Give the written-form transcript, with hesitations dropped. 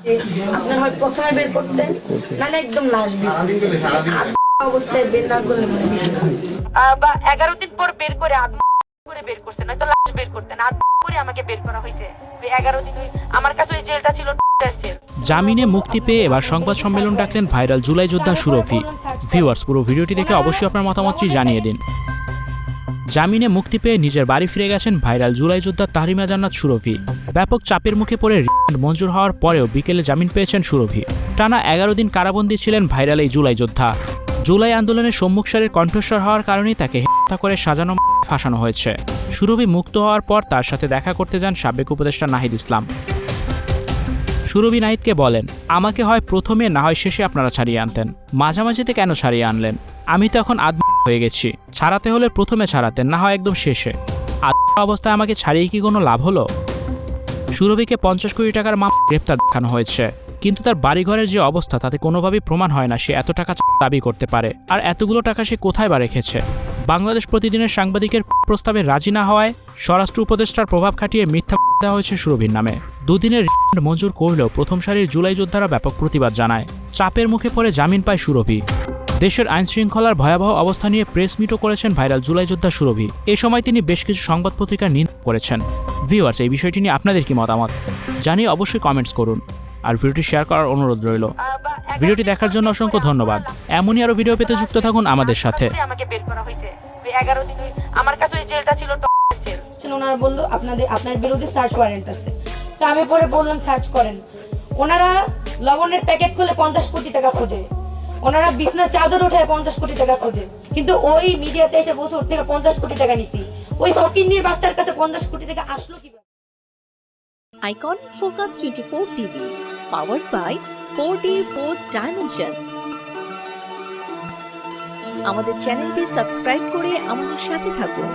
যে আপনার হয় প্রথমে বের করতেন, নাহলে একদম লাশ বের অবস্থায় বের না করলে মনে বেশি বা 11 দিন পর বের করে করে বের করছেন, নয়তো লাশ বের করতেন। করে আমাকে বের করা হয়েছে 11 দিন। আমার কাছে ওই জেলটা ছিল জেল। জামিনে মুক্তি পেয়ে এবার সংবাদ সম্মেলন ডাকলেন ভাইরাল জুলাই যোদ্ধা সুরভি। ভিউয়ার্স, পুরো ভিডিওটি দেখে অবশ্যই আপনার মতামতটি জানিয়ে দিন। জামিনে মুক্তি পেয়ে নিজের বাড়ি ফিরে গেছেন ভাইরাল জুলাই যোদ্ধা তাহরিমা জান্নাত সুরভি। ব্যাপক চাপের মুখে পড়ে রিমান্ড মঞ্জুর হওয়ার পরেও বিকেলে জামিন পেয়েছেন সুরভি। টানা 11 দিন কারাবন্দী ছিলেন ভাইরাল এই জুলাই যোদ্ধা। জুলাই আন্দোলনের সম্মুখ সারির কণ্ঠস্বর হওয়ার কারণেই তাকে হত্যা করে সাজানো ফাঁসানো হয়েছে। সুরভি মুক্ত হওয়ার পর তার সাথে দেখা করতে যান সাবেক উপদেষ্টা নাহিদ ইসলাম। সুরভি নাহিদকে বলেন, আমাকে হয় প্রথমে না হয় শেষে আপনারা ছাড়িয়ে আনতেন, মাঝামাঝিতে কেন ছাড়িয়ে আনলেন? আমি তো এখন হয়ে গেছি, ছাড়াতে হলে প্রথমে ছাড়াতেন, না হয় একদম শেষে। অবস্থায় আমাকে ছাড়িয়ে কি কোনো লাভ হলো? সুরভিকে 50 কোটি টাকার গ্রেপ্তার দেখানো হয়েছে, কিন্তু তার বাড়িঘরের যে অবস্থা তাতে কোনোভাবেই প্রমাণ হয় না সে এত টাকা দাবি করতে পারে। আর এতগুলো টাকা সে কোথায় বা রেখেছে? বাংলাদেশ প্রতিদিনের সাংবাদিকের প্রস্তাবে রাজি না হওয়ায় স্বরাষ্ট্র উপদেষ্টার প্রভাব খাটিয়ে মিথ্যা দেওয়া হয়েছে সুরভির নামে। দুদিনের রিমান্ড মঞ্জুর করলেও প্রথম সারির জুলাই যোদ্ধারা ব্যাপক প্রতিবাদ জানায়। চাপের মুখে পড়ে জামিন পায় সুরভি। দেশের আইনশৃঙ্খলার ভয়াবহ অবস্থা নিয়ে প্রেস মিটও করেছেন ভাইরাল জুলাই যোদ্ধা সুরভি। এ সময় তিনি বেশ কিছু সংবাদ পত্রিকার নিন্দা করেছেন। ভিউয়ার্স, এই বিষয়টি নিয়ে আপনাদের কি মতামত জানিয়ে অবশ্যই কমেন্টস করুন, আর ভিডিওটি শেয়ার করার অনুরোধ রইল। ভিডিওটি দেখার জন্য অসংখ্য ধন্যবাদ। এমনই আরো ভিডিও পেতে যুক্ত থাকুন আমাদের সাথে। আমাকে বের করা হয়েছে 11 দিন। আমার কাছে ওই জেলটা ছিল জেল। ওনারা বললো আপনার বিরুদ্ধে সার্চ ওয়ারেন্ট আছে। তো আমি পরে বললাম সার্চ করেন। ওনারা লবণের প্যাকেট খুলে 50 কোটি টাকা খোঁজে, ওনারা বিছনা চাদর উঠায় 50 কোটি টাকা খোঁজে, কিন্তু ওই মিডিয়াতে এসে বসে ওর থেকে 50 কোটি টাকা নিছি। ওই ফকিন্নির বাচ্চার কাছে 50 কোটি টাকা আসলো কিভাবে? Icon focus 24 TV, powered by 4D Fourth Dimension। আমাদের চ্যানেলটি সাবস্ক্রাইব করে আমাদের সাথে থাকুন।